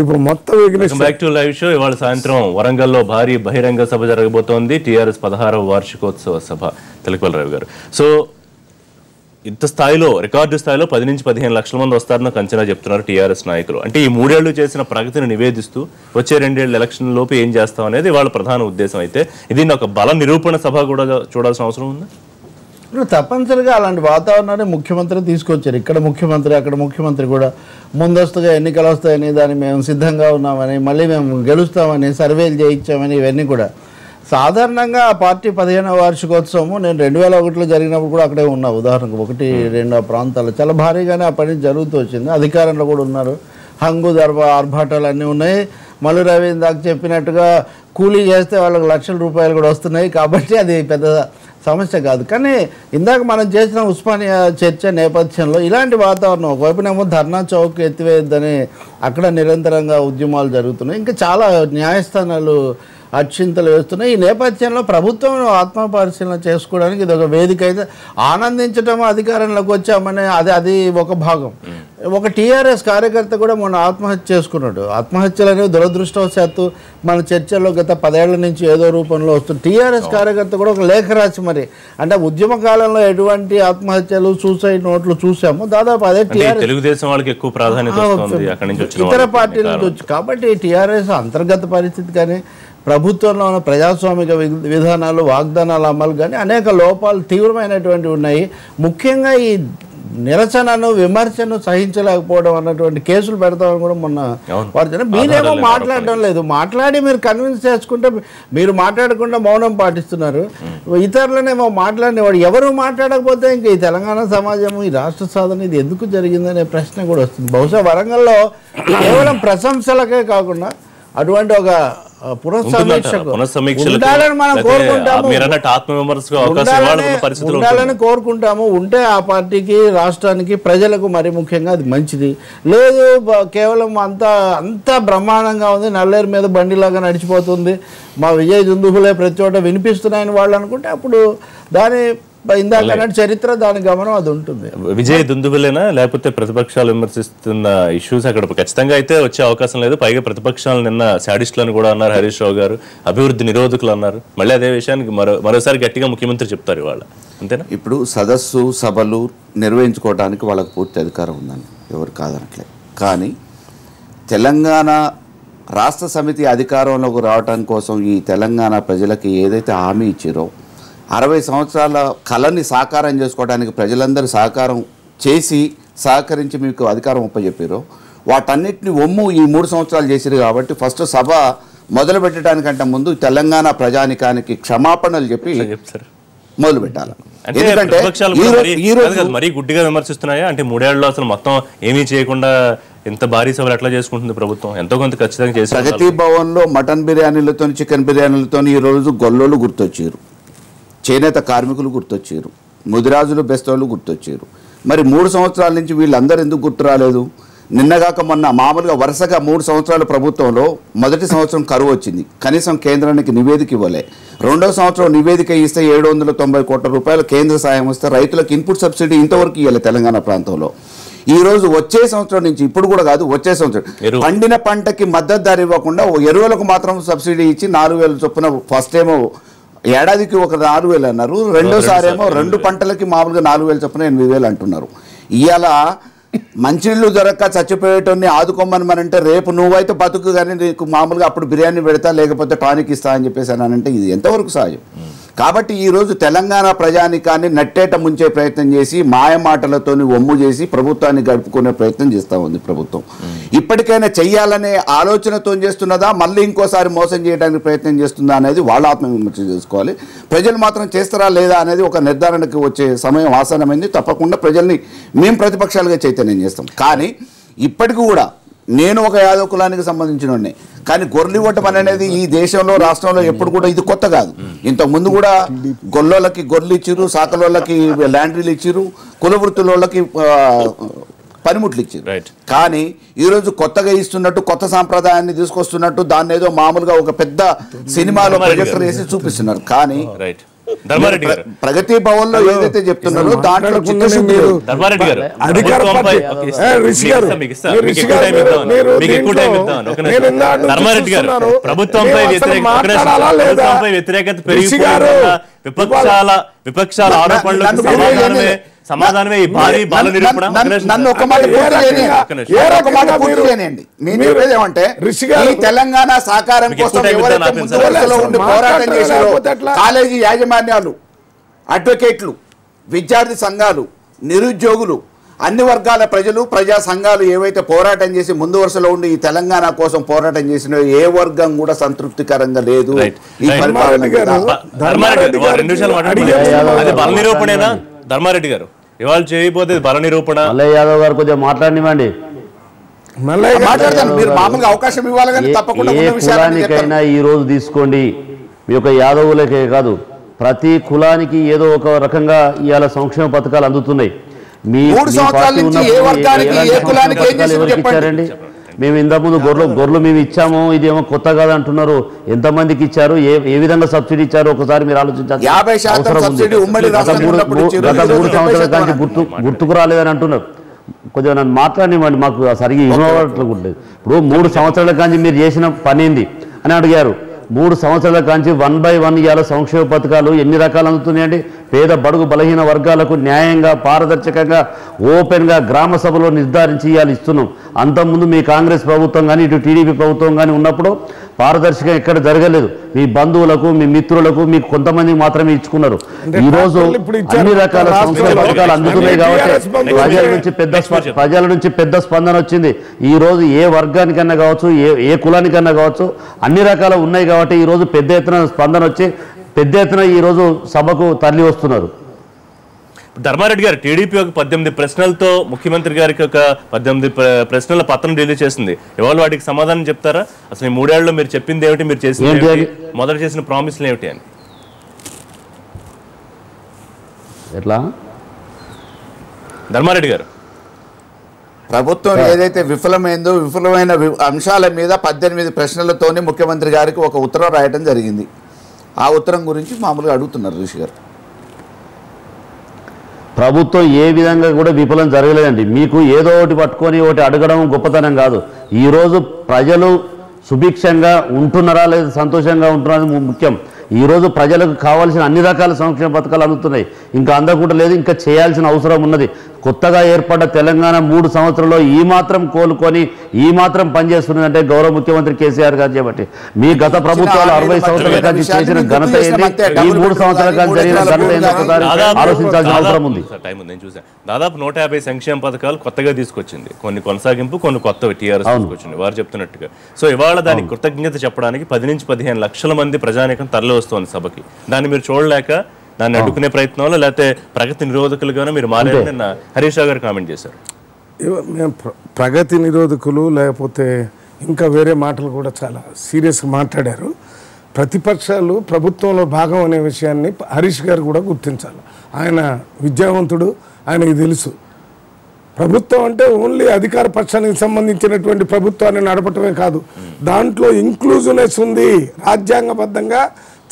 ఇప్పుడు మొత్తం back to live show. ఇవాళ సాయంత్రం వరంగల్లో భారీ బహిరంగ సభ జరగబోతోంది. టీఆర్ఎస్ 16వ వార్షికోత్సవ సభ. తెలకపల్లి రవి గారు, సో ఇంత స్థాయిలో రికార్డు స్థాయిలో 10 నుంచి 15 లక్షల మంది వస్తారని అంచనా చెప్తున్నారు టీఆర్ఎస్ నాయకులు. అంటే ఈ 3 ఏళ్లు చేసిన ప్రగతిని నివేదిస్తూ వచ్చే 2 ఏళ్ల ఎలక్షన్ లోపు ఏం చేస్తాం అనేది వాళ్ళ ప్రధాన ఉద్దేశం. అయితే ఇది ఒక బల నిరూపణ సభ కూడా చూడాల్సిన అవసరం ఉంది. తప్పనిసరిగా అలాంటి వాతావరణాన్ని ముఖ్యమంత్రి తీసుకొచ్చారు. ఇక్కడ ముఖ్యమంత్రి, అక్కడ ముఖ్యమంత్రి కూడా ముందస్తుగా ఎన్నికలు వస్తాయని, దాన్ని మేము సిద్ధంగా ఉన్నామని, మళ్ళీ మేము గెలుస్తామని, సర్వేలు చేయించామని, ఇవన్నీ కూడా సాధారణంగా ఆ పార్టీ 15వ వార్షికోత్సవము నేను 2001లో జరిగినప్పుడు కూడా అక్కడే ఉన్నా. ఉదాహరణకు 1, 2 ప్రాంతాలు చాలా భారీగానే ఆ పని జరుగుతూ వచ్చింది. అధికారంలో కూడా ఉన్నారు. హంగు ఆర్భాటాలు అన్నీ ఉన్నాయి. మల్లు రవి దాకా చెప్పినట్టుగా కూలీ చేస్తే వాళ్ళకి లక్షల రూపాయలు కూడా వస్తున్నాయి. కాబట్టి అది పెద్ద సమస్య కాదు. కానీ ఇందాక మనం చేసిన ఉస్మానియా చర్చ నేపథ్యంలో ఇలాంటి వాతావరణం, ఒకవైపునేమో ధర్నా చౌక్ ఎత్తివేయద్దని అక్కడ నిరంతరంగా ఉద్యమాలు జరుగుతున్నాయి. ఇంకా చాలా న్యాయస్థానాలు అక్షింతలు వేస్తున్నాయి. ఈ నేపథ్యంలో ప్రభుత్వం ఆత్మపరిశీలన చేసుకోవడానికి ఇది ఒక వేదిక. అయితే ఆనందించడం అధికారంలోకి వచ్చామని అది ఒక భాగం. ఒక టీఆర్ఎస్ కార్యకర్త కూడా మొన్న ఆత్మహత్య చేసుకున్నాడు. ఆత్మహత్యలు అనేవి దురదృష్టవశాత్తు మన చర్చల్లో గత 10 ఏళ్ల నుంచి ఏదో రూపంలో వస్తుంది. టీఆర్ఎస్ కార్యకర్త కూడా ఒక లేఖ రాసి మరి అంటే ఉద్యమ కాలంలో ఎటువంటి ఆత్మహత్యలు, సూసైడ్ నోట్లు చూసాము. దాదాపు అదే టీఆర్ఎస్ తెలుగుదేశం వాళ్ళకి ఎక్కువ ప్రాధాన్యత ఇతర పార్టీల నుంచి వచ్చి. కాబట్టి టీఆర్ఎస్ అంతర్గత పరిస్థితి కానీ ప్రభుత్వంలో ఉన్న ప్రజాస్వామిక విధానాలు, వాగ్దానాల అమలు కానీ అనేక లోపాలు తీవ్రమైనటువంటివి ఉన్నాయి. ముఖ్యంగా ఈ నిరసనను, విమర్శను సహించలేకపోవడం అన్నటువంటి కేసులు పెడతామని కూడా మొన్న వారు. మీరేమో మాట్లాడడం లేదు. మాట్లాడి మీరు కన్విన్స్ చేసుకుంటే మీరు మాట్లాడకుండా మౌనం పాటిస్తున్నారు. ఇతరులనేమో మాట్లాడినవాడు ఎవరు మాట్లాడకపోతే ఇంకా ఈ తెలంగాణ సమాజం, ఈ రాష్ట్ర సాధన ఇది ఎందుకు జరిగిందనే ప్రశ్న కూడా వస్తుంది. బహుశా వరంగల్లో కేవలం ప్రశంసలకే కాకుండా అటువంటి ఒక ఉండాలని మనం కోరుకుంటాము. ఉంటే ఆ పార్టీకి, రాష్ట్రానికి, ప్రజలకు మరి ముఖ్యంగా అది మంచిది. లేదు కేవలం అంతా బ్రహ్మాండంగా ఉంది, నల్లేరు మీద బండిలాగా నడిచిపోతుంది, మా విజయ్ దుందుబులే ప్రతి చోట వినిపిస్తున్నాయని వాళ్ళు అనుకుంటే అప్పుడు దాని ఇందాక చరిత్ర, దాని గమనం అది ఉంటుంది. విజయ్ దుందుబులేనా లేకపోతే ప్రతిపక్షాలు విమర్శిస్తున్న ఇష్యూస్ అక్కడ ఖచ్చితంగా అయితే వచ్చే అవకాశం లేదు. పైగా ప్రతిపక్షాలు నిన్న శాడిస్టులను కూడా అన్నారు హరీష్ రావు గారు, అభివృద్ధి నిరోధకులు అన్నారు. మళ్ళీ అదే విషయానికి మరోసారి గట్టిగా ముఖ్యమంత్రి చెప్తారు ఇవాళ, అంతేనా? ఇప్పుడు సదస్సు సభలు నిర్వహించుకోవడానికి వాళ్ళకు పూర్తి అధికారం ఉందని ఎవరు కాదనట్లే. కానీ తెలంగాణ రాష్ట్ర సమితి అధికారంలోకి రావడం కోసం ఈ తెలంగాణ ప్రజలకి ఏదైతే హామీ ఇచ్చారో 60 సంవత్సరాల కళని సాకారం చేసుకోవడానికి ప్రజలందరూ సహకరించి మీకు అధికారం ఒప్పచెప్పారో వాటన్నిటిని ఒమ్ము ఈ 3 సంవత్సరాలు చేశారు. కాబట్టి ఫస్ట్ సభ మొదలు పెట్టడానికంటే ముందు తెలంగాణ ప్రజానికానికి క్షమాపణలు చెప్పి మొదలు పెట్టాలి. ఎందుకంటే మరీ గుడ్డిగా విమర్శిస్తున్నాయా అంటే 3 ఏళ్లలో అసలు మొత్తం ఏమీ చేయకుండా ఎంత భారీ సభలు ఎట్లా చేసుకుంటుంది ప్రభుత్వం? ఎంతో కొంత ఖచ్చితంగా చేసి ప్రగతి భవన్లో మటన్ బిర్యానీలతో, చికెన్ బిర్యానీలతో ఈ రోజు గొల్లోళ్ళు గుర్తొచ్చారు, చేనేత కార్మికులు గుర్తొచ్చారు, ముదిరాజులు, బెస్తోళ్ళు గుర్తొచ్చారు. మరి 3 సంవత్సరాల నుంచి వీళ్ళందరూ ఎందుకు గుర్తు రాలేదు? నిన్నగాక మొన్న మామూలుగా వరుసగా 3 సంవత్సరాల ప్రభుత్వంలో మొదటి సంవత్సరం కరువు వచ్చింది, కనీసం కేంద్రానికి నివేదిక ఇవ్వలే. రెండో సంవత్సరం నివేదిక ఇస్తే 790 కోట్ల రూపాయల కేంద్ర సాయం వస్తే రైతులకు ఇన్పుట్ సబ్సిడీ ఇంతవరకు ఇవ్వలే తెలంగాణ ప్రాంతంలో. ఈ రోజు వచ్చే సంవత్సరం నుంచి, ఇప్పుడు కూడా కాదు వచ్చే సంవత్సరం పండిన పంటకి మద్దతు ధర ఇవ్వకుండా ఎరువులకు మాత్రం సబ్సిడీ ఇచ్చి 4,000 చొప్పున ఫస్ట్ ఏమో ఏడాదికి ఒక 6,000 అన్నారు, రెండోసారి ఏమో 2 పంటలకి మామూలుగా 4,000 చొప్పున 8,000 అంటున్నారు. ఇవాళ మంచినీళ్ళు దొరక్క చచ్చిపోయేటోని ఆదుకోమని మనంటే రేపు నువ్వైతే బతుకు కానీ నీకు మామూలుగా అప్పుడు బిర్యానీ పెడతా లేకపోతే టానిక్ ఇస్తా అని చెప్పేసి అనంటే ఇది ఎంతవరకు సహజం? కాబట్టి ఈరోజు తెలంగాణ ప్రజానికాన్ని నట్టేట ముంచే ప్రయత్నం చేసి మాయమాటలతో ఒమ్ము చేసి ప్రభుత్వాన్ని గడుపుకునే ప్రయత్నం చేస్తూ ఉంది ప్రభుత్వం. ఇప్పటికైనా చెయ్యాలనే ఆలోచనతో చేస్తున్నదా, మళ్ళీ ఇంకోసారి మోసం చేయడానికి ప్రయత్నం చేస్తుందా అనేది వాళ్ళ ఆత్మవిమర్శ చేసుకోవాలి. ప్రజలు మాత్రం చేస్తారా లేదా అనేది ఒక నిర్ధారణకు వచ్చే సమయం ఆసన్నమైంది. తప్పకుండా ప్రజల్ని మేము ప్రతిపక్షాలుగా చైతన్యం చేస్తాం. కానీ ఇప్పటికి కూడా నేను ఒక యాదవ కులానికి సంబంధించిన వాడిని, కానీ గొర్రెలివ్వటం అనేది ఈ దేశంలో, రాష్ట్రంలో ఎప్పుడు కూడా ఇది కొత్త కాదు. ఇంతకుముందు కూడా గొల్లోళ్ళకి గొర్రెలు ఇచ్చిరు, సాకలోళ్ళకి ల్యాండ్రీలు ఇచ్చిరు, కుల వృత్తులోళ్ళకి పనిముట్లు ఇచ్చారు. కానీ ఈరోజు కొత్తగా ఇస్తున్నట్టు, కొత్త సాంప్రదాయాన్ని తీసుకొస్తున్నట్టు దాన్ని ఏదో మామూలుగా ఒక పెద్ద సినిమాలో ప్రొజెక్టర్ వేసి చూపిస్తున్నారు. కానీ ధర్మారెడ్డి గారు ప్రగతి భవన్ లో ఏదైతే చెప్తున్నారో దాంట్లో చిత్తశుద్ధి లేదు. ధర్మారెడ్డి గారు అధికార పార్టీ ధర్మారెడ్డి గారు ప్రభుత్వంపై వ్యతిరేకత పెరిగిపోయింది, విపక్షాల ఆరోపణలకు సమాధానమే ఈ భారీ బాల నిరూపణ. నన్ను ఒక మాట పూర్తి చేయనండి. నేను చెప్పేది ఏమంటే ఈ తెలంగాణ సాకారం కోసం ఎవరైతే ముందు వరుసలో ఉండి పోరాటం చేశారో కాలేజీ యాజమాన్యాలు, అడ్వకేట్లు, విద్యార్థి సంఘాలు, నిరుద్యోగులు, అన్ని వర్గాల ప్రజలు, ప్రజా సంఘాలు ఏవైతే పోరాటం చేసి ముందు వరుసలో ఉండి ఈ తెలంగాణ కోసం పోరాటం చేసిన ఏ వర్గం కూడా సంతృప్తికరంగా లేదు. బల నిరూపణేనా ధర్మారెడ్డి గారు? ఇవాళ చేయబోతే బల నిరూపణ. మల్లయ్య యాదవ్ గారు కొంచెం మాట్లాడినివ్వండి. మీరు మామూలుగా అవకాశం ఇవ్వాలి కానీ తప్పకుండా ఏ కులానికైనా ఈ రోజు తీసుకోండి, మీ యొక్క యాదవులకే కాదు ప్రతి కులానికి ఏదో ఒక రకంగా ఇవాళ సంక్షేమ పథకాలు అందుతున్నాయి. మీ ఇచ్చారండి? మేము ఇంతకుముందు గొర్రెలు మేము ఇచ్చాము, ఇదేమో కొత్త కాదు అంటున్నారు. ఎంతమందికి ఇచ్చారు, ఏ విధంగా సబ్సిడీ ఇచ్చారు ఒకసారి మీరు ఆలోచించాలి. గత 3 సంవత్సరాల కానీ గుర్తుకు రాలేదని అంటున్నారు. కొంచెం నన్ను మాట్లాడివ్వండి, మాకు సరిగ్గా ఇవ్వట్లేదు. ఇప్పుడు 3 సంవత్సరాల కానీ మీరు చేసిన పని ఏంది అని అడిగారు. 3 సంవత్సరాల కాంచి 1 by 1 ఇవాళ సంక్షేమ పథకాలు ఎన్ని రకాలు అందుతున్నాయండి? పేద బడుగు బలహీన వర్గాలకు న్యాయంగా, పారదర్శకంగా, ఓపెన్గా గ్రామ సభలో నిర్ధారించి ఇవాళ ఇస్తున్నాం. అంతకుముందు మీ కాంగ్రెస్ ప్రభుత్వం కానీ ఇటు టీడీపీ ప్రభుత్వం కానీ ఉన్నప్పుడు పారదర్శకంగా ఎక్కడ జరగలేదు. మీ బంధువులకు, మీ మిత్రులకు, మీకు కొంతమందికి మాత్రమే ఇచ్చుకున్నారు. ఈరోజు అన్ని రకాల సంక్షేమ పథకాలు అందుతున్నాయి కాబట్టి ప్రజల నుంచి పెద్ద స్పందన వచ్చింది. ఈరోజు ఏ వర్గానికన్నా కావచ్చు, ఏ కులానికన్నా కావచ్చు, అన్ని రకాలు ఉన్నాయి కాబట్టి ఈరోజు పెద్ద ఎత్తున స్పందన వచ్చి పెద్ద ఎత్తున ఈరోజు సభకు తరలి వస్తున్నారు. ధర్మారెడ్డి గారు, టీడీపీ ఒక 18 ప్రశ్నలతో ముఖ్యమంత్రి గారికి ఒక 18 ప్రశ్నల పత్రం రిలీజ్ చేసింది. ఇవాళ వాటికి సమాధానం చెప్తారా? అసలు ఈ 3 ఏళ్లలో మీరు చెప్పింది ఏమిటి, మీరు చేసింది మొదట చేసిన ప్రామిస్లు ఏమిటి అని? ఎట్లా ధర్మారెడ్డి గారు, ప్రభుత్వం ఏదైతే విఫలమైందో విఫలమైన అంశాల మీద 18 ప్రశ్నలతోనే ముఖ్యమంత్రి గారికి ఒక ఉత్తరం రాయడం జరిగింది. ఆ ఉత్తరం గురించి మామూలుగా అడుగుతున్నారు ఋషి గారు. ప్రభుత్వం ఏ విధంగా కూడా విఫలం జరగలేదండి. మీకు ఏదో ఒకటి పట్టుకొని ఒకటి అడగడం గొప్పతనం కాదు. ఈరోజు ప్రజలు సుభిక్షంగా ఉంటున్నారా లేదా సంతోషంగా ఉంటున్నారా ముఖ్యం. ఈరోజు ప్రజలకు కావాల్సిన అన్ని రకాల సంక్షేమ పథకాలు అందుతున్నాయి. ఇంకా అందకుండా లేదు, ఇంకా చేయాల్సిన అవసరం ఉన్నది. కొత్తగా ఏర్పడ్డ తెలంగాణ 3 సంవత్సరాల్లో ఈ మాత్రం కోలుకొని ఈ మాత్రం పనిచేస్తున్నదంటే గౌరవ ముఖ్యమంత్రి కేసీఆర్ గారు చేపట్టి మీ గత ప్రభుత్వాలు 60 సంవత్సరాల కాంచి చేసిన ఘనత ఏంటి, ఈ 3 సంవత్సరాల కాంచి జరిగిన ఘనత ఏంటి ఒకసారి ఆలోచించాల్సిన అవసరం ఉంది. నేను చూసాను దాదాపు 150 సంక్షేమ పథకాలు కొత్తగా తీసుకొచ్చింది, కొన్ని కొనసాగింపు, కొన్ని కొత్తవి టీఆర్ఎస్ తీసుకొచ్చింది వారు చెప్తున్నట్టుగా. సో ఇవాళ దానికి కృతజ్ఞత చెప్పడానికి 10 నుంచి 15 లక్షల మంది ప్రజానీకం తరలి వస్తోంది సభకి. దాన్ని మీరు చూడలేక దాన్ని అడ్డుకునే ప్రయత్నంలో లేకపోతే ప్రగతి నిరోధకులుగానే మీరు మారారని హరీష్ రావు గారు కామెంట్ చేశారు. మేము ప్రగతి నిరోధకులు లేకపోతే ఇంకా వేరే మాటలు కూడా చాలా సీరియస్గా మాట్లాడారు. ప్రతిపక్షాలు ప్రభుత్వంలో భాగం అనే విషయాన్ని హరీష్ గారు కూడా గుర్తించాలి. ఆయన విద్యావంతుడు, ఆయనకి తెలుసు. ప్రభుత్వం అంటే ఓన్లీ అధికార పక్షానికి సంబంధించినటువంటి ప్రభుత్వాన్ని నడపటమే కాదు, దాంట్లో ఇంక్లూజివ్నెస్ ఉంది. రాజ్యాంగబద్ధంగా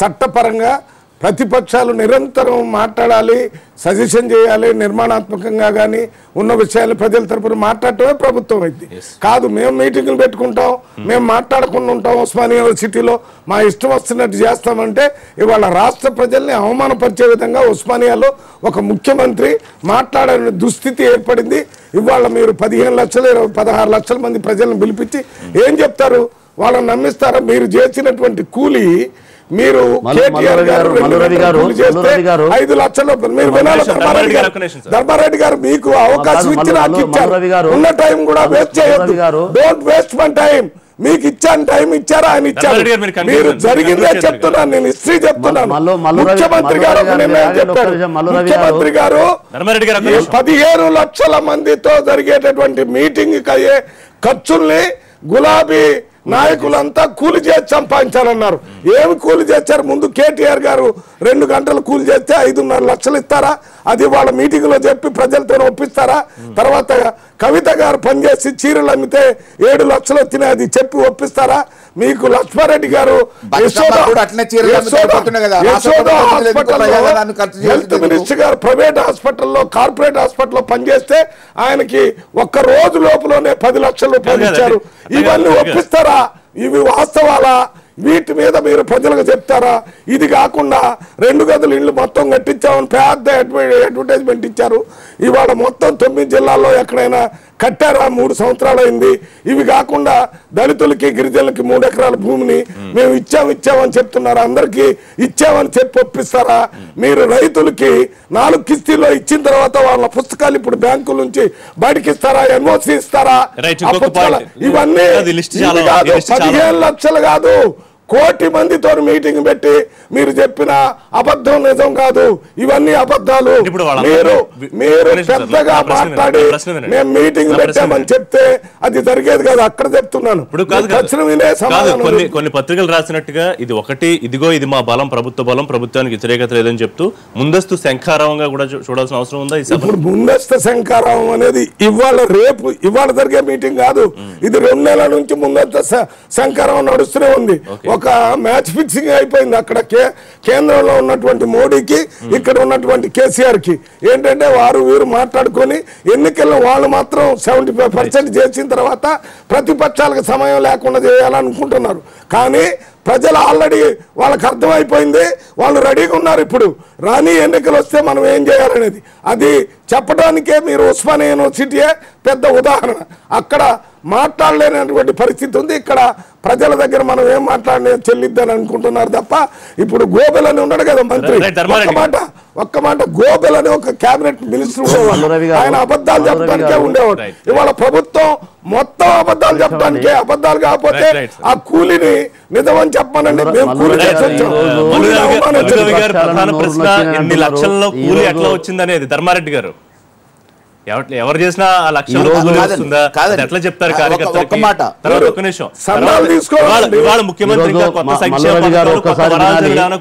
చట్టపరంగా ప్రతిపక్షాలు నిరంతరం మాట్లాడాలి, సజెషన్ చేయాలి, నిర్మాణాత్మకంగా కానీ ఉన్న విషయాలు ప్రజల తరపున మాట్లాడటమే ప్రభుత్వం అయింది కాదు. మేము మీటింగులు పెట్టుకుంటాం, మేము మాట్లాడకుండా ఉంటాం ఉస్మానియా యూనివర్సిటీలో మా ఇష్టం వస్తున్నట్టు చేస్తామంటే ఇవాళ రాష్ట్ర ప్రజల్ని అవమానపరిచే విధంగా ఉస్మానియాలో ఒక ముఖ్యమంత్రి మాట్లాడని దుస్థితి ఏర్పడింది. ఇవాళ మీరు 15 లక్షలు 16 లక్షల మంది ప్రజలను పిలిపించి ఏం చెప్తారు? వాళ్ళని నమ్మిస్తారా? మీరు చేసినటువంటి కూలీ మీరు కేటీఆర్ గారు 5 లక్షలు మీరు వినాలి. ధర్మారెడ్డి గారు మీకు అవకాశం ఇచ్చి నాకు ఇచ్చారు, ఉన్న టైం కూడా వేస్ట్ చేయొద్దు. Don't waste my time. మీకు ఇచ్చాను టైం ఇచ్చారా? ఆయన ఇచ్చారు. మీరు జరిగిందే చెప్తున్నాను, నేను హిస్టరీ చెప్తున్నాను. ముఖ్యమంత్రి గారు ముఖ్యమంత్రి గారు 15 లక్షల మందితో జరిగేటటువంటి మీటింగ్ అయ్యే ఖర్చుల్ని గులాబీ నాయకులంతా కూలి చేసి సంపాదించారన్నారు. ఏమి కూలి చేశారు? ముందు కేటీఆర్ గారు 2 గంటలు కూలి చేస్తే 5.5 లక్షలు ఇస్తారా? అది వాళ్ళ మీటింగ్ లో చెప్పి ప్రజలతో ఒప్పిస్తారా? తర్వాత కవిత గారు పనిచేసి చీరలు అమ్మితే 7 లక్షలు వచ్చినాయి, అది చెప్పి ఒప్పిస్తారా? మీకు లక్ష్మారెడ్డి గారు హెల్త్ మినిస్టర్ గారు ప్రైవేట్ హాస్పిటల్లో కార్పొరేట్ హాస్పిటల్లో పనిచేస్తే ఆయనకి 1 రోజు లోపలనే 10 లక్షల రూపాయలు ఇచ్చారు. ఇవన్నీ ఒప్పిస్తారా? ఇవి వాస్తవాలా? వీటి మీద మీరు ప్రజలకు చెప్తారా? ఇది కాకుండా 2 గదులు ఇళ్ళు మొత్తం కట్టించామని పెద్ద అడ్వర్టైజ్మెంట్ ఇచ్చారు. ఇవాళ మొత్తం 9 జిల్లాల్లో ఎక్కడైనా కట్టారా? 3 సంవత్సరాలు అయింది. ఇవి కాకుండా దళితులకి గిరిజనులకి 3 ఎకరాల భూమిని మేము ఇచ్చామని చెప్తున్నారు. అందరికీ ఇచ్చామని చెప్పి ఒప్పిస్తారా? మీరు రైతులకి 4 కిస్తీల్లో ఇచ్చిన తర్వాత వాళ్ళ పుస్తకాలు ఇప్పుడు బ్యాంకుల నుంచి బయటకి ఇస్తారా? ఎన్ఓసి ఇస్తారా? ఇవన్నీ 15 లక్షలు కాదు, 1 కోటి మందితో మీటింగ్ పెట్టి మీరు చెప్పిన అబద్ధం నిజం కాదు. ఇవన్నీ అబద్ధాలు. మీరు పెద్దగా మాట్లాడి మేము మీటింగ్ పెట్టామని చెప్తే అది జరిగేది కాదు. అక్కడ చెప్తున్నాను. కొన్ని పత్రికలు రాసినట్టుగా ఇది ఒకటి, ఇదిగో ఇది మా బలం, ప్రభుత్వ బలం, ప్రభుత్వానికి వ్యతిరేకత లేదని చెప్తూ ముందస్తు శంఖారావంగా కూడా చూడాల్సిన అవసరం ఉందా? ఇప్పుడు ముందస్తు శంఖారావం అనేది ఇవాళ జరిగే మీటింగ్ కాదు. ఇది 2 నెలల నుంచి ముందస్తు శంఖారావం నడుస్తూనే ఉంది. ఒక మ్యాచ్ ఫిక్సింగ్ అయిపోయింది. అక్కడ కేంద్రంలో ఉన్నటువంటి మోడీకి, ఇక్కడ ఉన్నటువంటి కేసీఆర్ కి ఏంటంటే వీరు మాట్లాడుకొని ఎన్నికల్లో వాళ్ళు మాత్రం 75% చేసిన తర్వాత ప్రతిపక్షాలకు సమయం లేకుండా చేయాలనుకుంటున్నారు. కానీ ప్రజలు ఆల్రెడీ వాళ్ళకి అర్థమైపోయింది, వాళ్ళు రెడీగా ఉన్నారు. ఇప్పుడు రాని ఎన్నికలు వస్తే మనం ఏం చేయాలనేది అది చెప్పడానికే మీరు ఉస్మానియా యూనివర్సిటీయే పెద్ద ఉదాహరణ. అక్కడ మాట్లాడలేనటువంటి పరిస్థితి ఉంది. ఇక్కడ ప్రజల దగ్గర మనం ఏం మాట్లాడలే చెల్లిద్దని అనుకుంటున్నారు తప్ప. ఇప్పుడు గోబెల్ అని ఉన్నాడు కదా మంత్రి, ఒక్క మాట గోబెల్ అని ఒక కేబినెట్ మినిస్టర్ ఉండేవాడు. ఆయన అబద్ధాలు చెప్పడానికే ఉండేవాడు. ఇవాళ ప్రభుత్వం మొత్తం అబద్ధాలు చెప్పడానికే. అబద్ధాలు కాకపోతే ఆ కూలిని నిజమని చెప్పమనండి. మేము కూలి వచ్చిందనేది ధర్మారెడ్డి గారు ఎవరు చేసినా ఆ లక్షలు ఎట్లా చెప్తారు?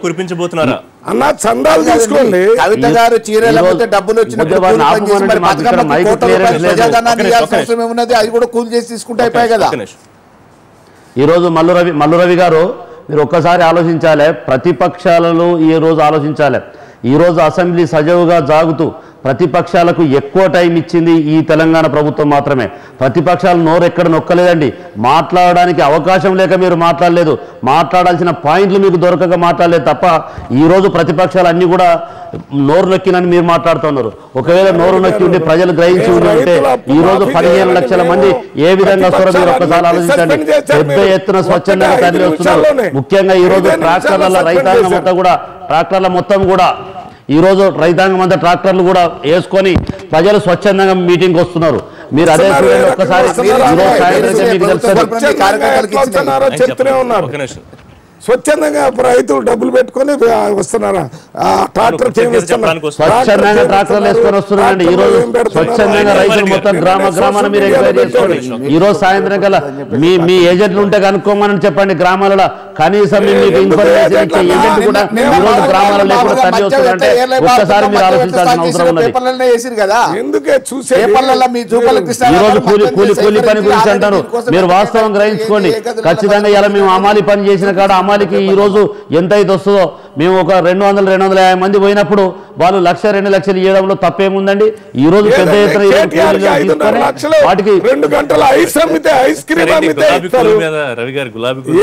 కురిపించబోతున్నారా అన్న? చందాలు తీసుకోండి. కవిత గారు చీరలు డబ్బులు వచ్చినప్పుడు అది కూడా కూలి చేసి తీసుకుంటే అయిపోయాయి కదా. ఈరోజు మల్లురవి గారు మీరు ఒక్కసారి ఆలోచించాలి, ప్రతిపక్షాలలో ఈ రోజు ఆలోచించాలి. ఈరోజు అసెంబ్లీ సజావుగా జాగుతూ ప్రతిపక్షాలకు ఎక్కువ టైం ఇచ్చింది ఈ తెలంగాణ ప్రభుత్వం మాత్రమే. ప్రతిపక్షాలు నోరు ఎక్కడ నొక్కలేదండి. మాట్లాడడానికి అవకాశం లేక మీరు మాట్లాడలేదు, మాట్లాడాల్సిన పాయింట్లు మీకు దొరకక మాట్లాడలేదు తప్ప ఈరోజు ప్రతిపక్షాలు అన్నీ కూడా నోరు నొక్కినని మీరు మాట్లాడుతున్నారు. ఒకవేళ నోరు నొక్కి ఉండి ప్రజలు గ్రహించి ఉంటే ఈరోజు 15 లక్షల మంది ఏ విధంగా వస్తారో మీరు ఒక్కసారి ఆలోచించండి. పెద్ద ఎత్తున స్వచ్ఛందంగా తరలి వస్తున్నారు. ముఖ్యంగా ఈరోజు ట్రాక్టర్ల రైతాంగం అంతా కూడా ట్రాక్టర్ల మొత్తం కూడా ఈరోజు రైతాంగం అంతా ట్రాక్టర్లు కూడా వేసుకొని ప్రజలు స్వచ్ఛందంగా మీటింగ్ వస్తున్నారు. మీరు అదే ఒక్కసారి చెప్తూనే ఉన్నారు. స్వచ్ఛందంగా రైతులు డబ్బులు పెట్టుకొని వస్తున్నారా? ట్రాక్టర్ స్వచ్ఛందంగా ట్రాక్టర్లు వేసుకొని వస్తున్నారండి. ఈ రోజు స్వచ్ఛందంగా రైతులు మొత్తం గ్రామాన మీరు ఎంక్వైరీ చేసుకోండి. ఈ రోజు సాయంత్రం కల్లా మీ ఏజెంట్లు ఉంటే కనుక్కోమని చెప్పండి. గ్రామాలలో కనీసం మీకు ఇన్ఫర్మేషన్ ఇచ్చే ఏజెంట్ కూడా ఈ రోజు గ్రామాలలో లేకుండా తరలి వస్తున్నారంటే ఒక్కసారి మీరు ఆలోచించాల్సిన అవసరం ఉన్నది. ఈ రోజు కూలి పని గురించి అంటారు. మీరు వాస్తవం గ్రహించుకోండి. ఖచ్చితంగా ఇలా మేము అమాలి పని చేసిన కాడ అమాలికి ఈ రోజు ఎంత అయితే వస్తుందో, మేము ఒక 200-250 మంది పోయినప్పుడు వాళ్ళు 1-2 లక్షలు ఇవ్వడంలో తప్పేముందండి? ఈ రోజు పెద్ద ఎత్తున వాటికి 2 గంటల ఐస్ అమ్మితే ఐస్ క్రీమ్ అమ్మితే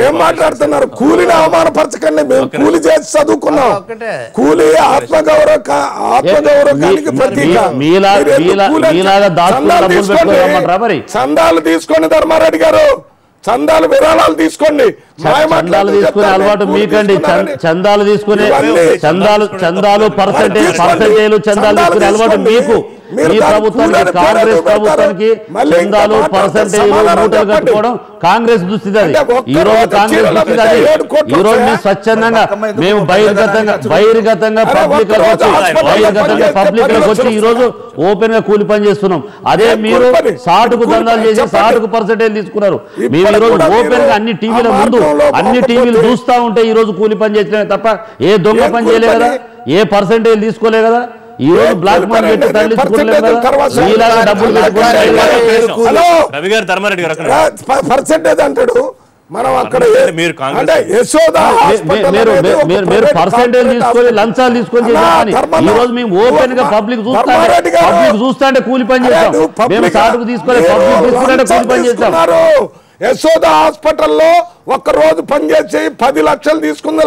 ఏం మాట్లాడుతున్నారు? కూలిని అవమానపరచకండి. మేము కూలి చేసి చదువుకున్నాం. కూలి ఆత్మగౌరవానికి ప్రతీక. చందాలు తీసుకోండి ధర్మారెడ్డి గారు, చందాలు విరాళాలు తీసుకోండి. చందాలు తీసుకునే అలవాటు మీకండి. చందాలు తీసుకునే చందాలు పర్సంటేజ్ చందాలు తీసుకునే అలవాటు మీకు. ఈ ప్రభుత్వానికి కాంగ్రెస్ ప్రభుత్వానికి చందాలు పర్సెంటేజ్ మూటలు కట్టుకోవడం కాంగ్రెస్ దుస్థితి అది. ఈ రోజు కాంగ్రెస్ దుస్థితి అది. ఈ రోజు మేము స్వచ్ఛందంగా మేము బహిర్గతంగా పబ్లిక్ లకు వచ్చి ఈ రోజు ఓపెన్ గా కూలి పని చేస్తున్నాం. అదే మీరు సాటుకు దందాలు చేసి సాటుకు పర్సెంటేజ్ తీసుకున్నారు. మేము ఈ రోజు ఓపెన్ గా అన్ని టీవీల ముందు అన్ని టీవీలు చూస్తా ఉంటే ఈ రోజు కూలి పని చేసినవి తప్ప ఏ దొంగ పని చేయలే కదా, ఏ పర్సెంటేజ్ తీసుకోలే కదా. ఈ రోజు బ్లాక్ మనీ పెట్టి తరలించుకోలేదు కదా, మీలాగా డబ్బులు పర్సెంటేజ్ అంటాడు. మనం అక్కడ మీరు పర్సెంటేజ్ తీసుకొని లంచాలు తీసుకొని చేసామని ఈ రోజు మేము ఓపెన్ గా పబ్లిక్ చూస్తాంటే కూలి పని చేస్తాం. మేము సాటుకు తీసుకోలేదు, పబ్లిక్ తీసుకుంటే కూలి పని చేస్తాం. యశోద హాస్పిటల్లో ఒక్క రోజు పనిచేసి 10 లక్షలు తీసుకుంది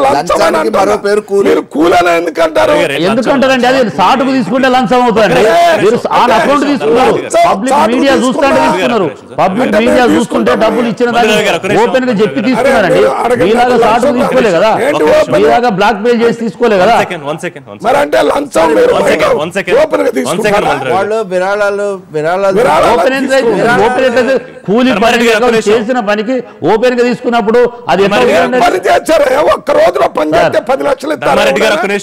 కూలని ఎందుకంటారు? ఎందుకంటారండి అది సాటుకు తీసుకుంటే లంచం అవుతుందండి. మీరు ఆన్ అకౌంట్ తీసుకున్నారు, పబ్లిక్ మీడియా చూస్తుంటే తీసుకున్నారు. పబ్లిక్ మీడియా చూస్తుంటే డబ్బులు ఇచ్చిన దాన్ని ఓపెన్ గా చెప్పి తీసుకున్నారండి. మీలాగా సాటుకు తీసుకోలే కదా, మీలాగా బ్లాక్ మెయిల్ చేసి తీసుకోలే కదా. మరి అంటే లంచం వాళ్ళు విరాళాలు కూలి పని చేసిన పనికి ఓపెన్ గా తీసుకున్నప్పుడు అది పని చేశారు. ఒక్క రోజులో పని చేస్తే 10 లక్షలు ఇస్తారు, 10 లక్షలు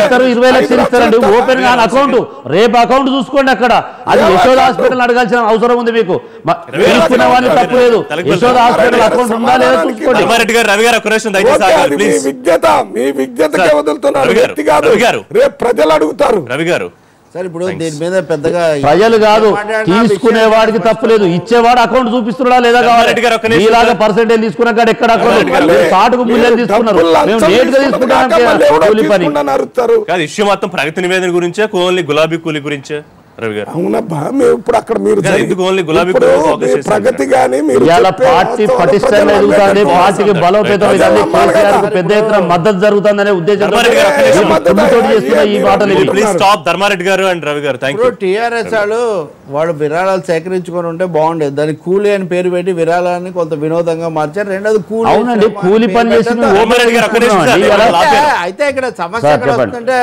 ఇస్తారు, 20 లక్షలు ఇస్తారండి ఓపెన్ గా అకౌంట్. రేపు అకౌంట్ చూసుకోండి అక్కడ. అది యశోద హాస్పిటల్ అడగాల్సిన అవసరం ఉంది మీకు. తీసుకున్న వాళ్ళని తప్పు లేదు, యశోద హాస్పిటల్ అకౌంట్ ఉందా లేదా చూసుకోండి. మీ విజ్ఞతకే వదులుతున్నారు, వ్యక్తి కాదు. రేపు ప్రజలు అడుగుతారు. రవి గారు సార్ ఇప్పుడు దీని మీద పెద్దగా ప్రజలు కాదు, తీసుకునే వాడికి తప్పులేదు, ఇచ్చేవాడు అకౌంట్ చూపిస్తున్నాడా లేదా కావాలి. మీలాగా పర్సెంటేజ్ తీసుకున్నా కాదు ఎక్కడ అకౌంట్ సాటుకు మూల్యాలు తీసుకున్నారు. మేము నేట్ గా తీసుకుంటాం కూలి పని కాదు. ఇష్యూ మొత్తం ప్రగతి నివేదన గురించే, ఓన్లీ గులాబీ కూలి గురించే రవి గారు. అవునబ్బా, ఇప్పుడు అక్కడ మీరు ప్రగతి గానీ పార్టీ పటిష్టంగా ఎదుగుతుంది, పార్టీకి బలోపేతం పెద్ద ఎత్తున మద్దతు జరుగుతుందనే ఉద్దేశంతో చేస్తున్న ఈ మాటలు. ధర్మారెడ్డి గారు అండ్ రవి గారు టీఆర్ఎస్ వాళ్ళు విరాళాలు సేకరించుకొని ఉంటే బాగుండేది. దానికి కూలి అని పేరు పెట్టి విరాళాన్ని కొంత వినోదంగా మార్చారు. రెండోది కూలి. అవునండి, కూలి పని చేసి అయితే ఇక్కడ సమస్య ఎక్కడ వస్తుందంటే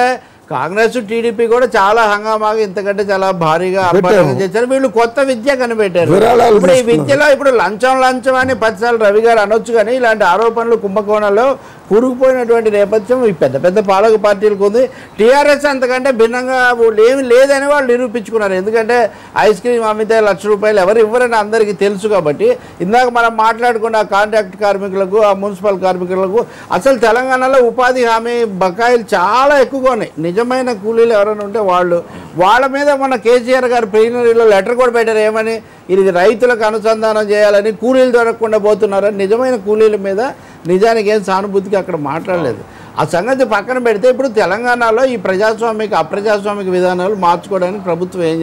కాంగ్రెస్ టీడీపీ కూడా చాలా హంగామాగా ఇంతకంటే చాలా భారీగా ఆర్భాటంగా చేశారు. వీళ్ళు కొత్త విద్య కనిపెట్టారు. ఇప్పుడు ఈ విద్యలో ఇప్పుడు లంచం అని 10 సార్లు రవి గారు అనొచ్చు, కానీ ఇలాంటి ఆరోపణలు కుంభకోణంలో కూరుకుపోయినటువంటి నేపథ్యం ఈ పెద్ద పెద్ద పాలక పార్టీలకు ఉంది. టీఆర్ఎస్ అంతకంటే భిన్నంగా ఏమి లేదని వాళ్ళు నిరూపించుకున్నారు. ఎందుకంటే ఐస్ క్రీమ్ అమ్మితే ₹1,00,000 ఎవరు ఇవ్వరని అందరికీ తెలుసు. కాబట్టి ఇందాక మనం మాట్లాడుకున్న కాంట్రాక్ట్ కార్మికులకు, ఆ మున్సిపల్ కార్మికులకు అసలు తెలంగాణలో ఉపాధి హామీ బకాయిలు చాలా ఎక్కువగా ఉన్నాయి. నిజమైన కూలీలు ఎవరైనా ఉంటే వాళ్ళ మీద మన కేసీఆర్ గారు ప్లీనరీలో లెటర్ కూడా పెట్టారు. ఏమని? ఇది రైతులకు అనుసంధానం చేయాలని, కూలీలు దొరకకుండా పోతున్నారని. నిజమైన కూలీల మీద నిజానికి ఏం సానుభూతికి అక్కడ మాట్లాడలేదు. ఆ సంగతి పక్కన పెడితే ఇప్పుడు తెలంగాణలో ఈ అప్రజాస్వామిక విధానాలు మార్చుకోవడానికి ప్రభుత్వం ఏం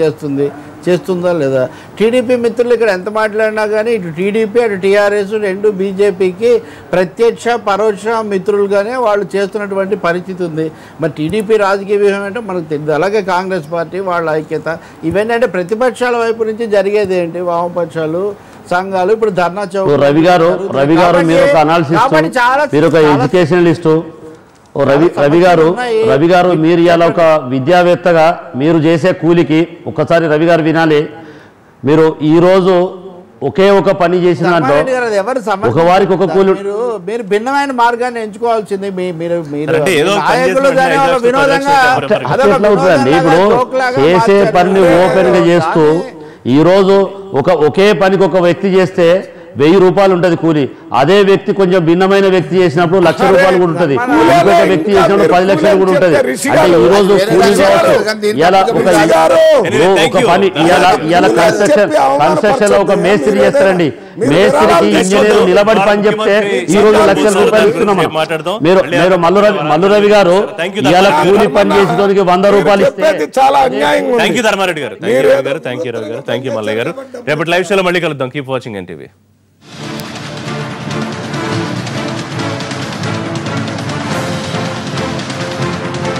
చేస్తుందా లేదా? టీడీపీ మిత్రులు ఇక్కడ ఎంత మాట్లాడినా కానీ ఇటు టీడీపీ అటు టీఆర్ఎస్ రెండు బీజేపీకి ప్రత్యక్ష పరోక్ష మిత్రులుగానే వాళ్ళు చేస్తున్నటువంటి పరిస్థితి ఉంది. మరి టీడీపీ రాజకీయ వ్యూహం అంటే మనకు తెలియదు. అలాగే కాంగ్రెస్ పార్టీ వాళ్ళ ఐక్యత ఇవన్నీ అంటే ప్రతిపక్షాల వైపు నుంచి జరిగేది ఏంటి? వామపక్షాలు సంఘాలు ఇప్పుడు ధర్నా చౌక్. రవి గారు మీరు ఒక అనాలిసిస్, మీరు ఒక ఎడ్యుకేషనలిస్టు. రవి గారు మీరు ఇవాళ ఒక విద్యావేత్తగా మీరు చేసే కూలికి ఒక్కసారి రవి గారు వినాలి. మీరు ఈరోజు ఒకే ఒక పని చేసిన దాంట్లో ఒక వారికి ఒక కూలి. మీరు భిన్నమైన మార్గాన్ని ఎంచుకోవాల్సింది. అవుతుందండి. ఇప్పుడు చేసే పని ఓపెన్ గా చేస్తూ ఈరోజు ఒకే పనికి ఒక వ్యక్తి చేస్తే ₹1000 ఉంటుంది కూలి. అదే వ్యక్తి కొంచెం భిన్నమైన వ్యక్తి చేసినప్పుడు ₹1,00,000 కూడా ఉంటుంది. ఇంకొక వ్యక్తి చేసినప్పుడు 10 లక్షలు కూడా ఉంటుంది. అంటే ఈ రోజు కూలీ ఒక పని కన్స్ట్రక్షన్ లో ఒక మేస్త్రి చేస్తారండి. మేస్త్రికి ఇంజనీర్ నిలబడి పని చెప్తే ఈ రోజు ₹1,00,000 ఇస్తున్నాం. మీరు మల్లు రవి గారు ఇవాళ కూలి పని చేసేదానికి ₹100 ఇస్తే చాలా అన్యాయం. ధర్మారెడ్డి గారు, థ్యాంక్ యూ రవి గారు, థ్యాంక్ యూ మల్లయ్య గారు. రేపటి లైవ్ షోలో మళ్ళీ కలుద్దాం. Keep watching NTV.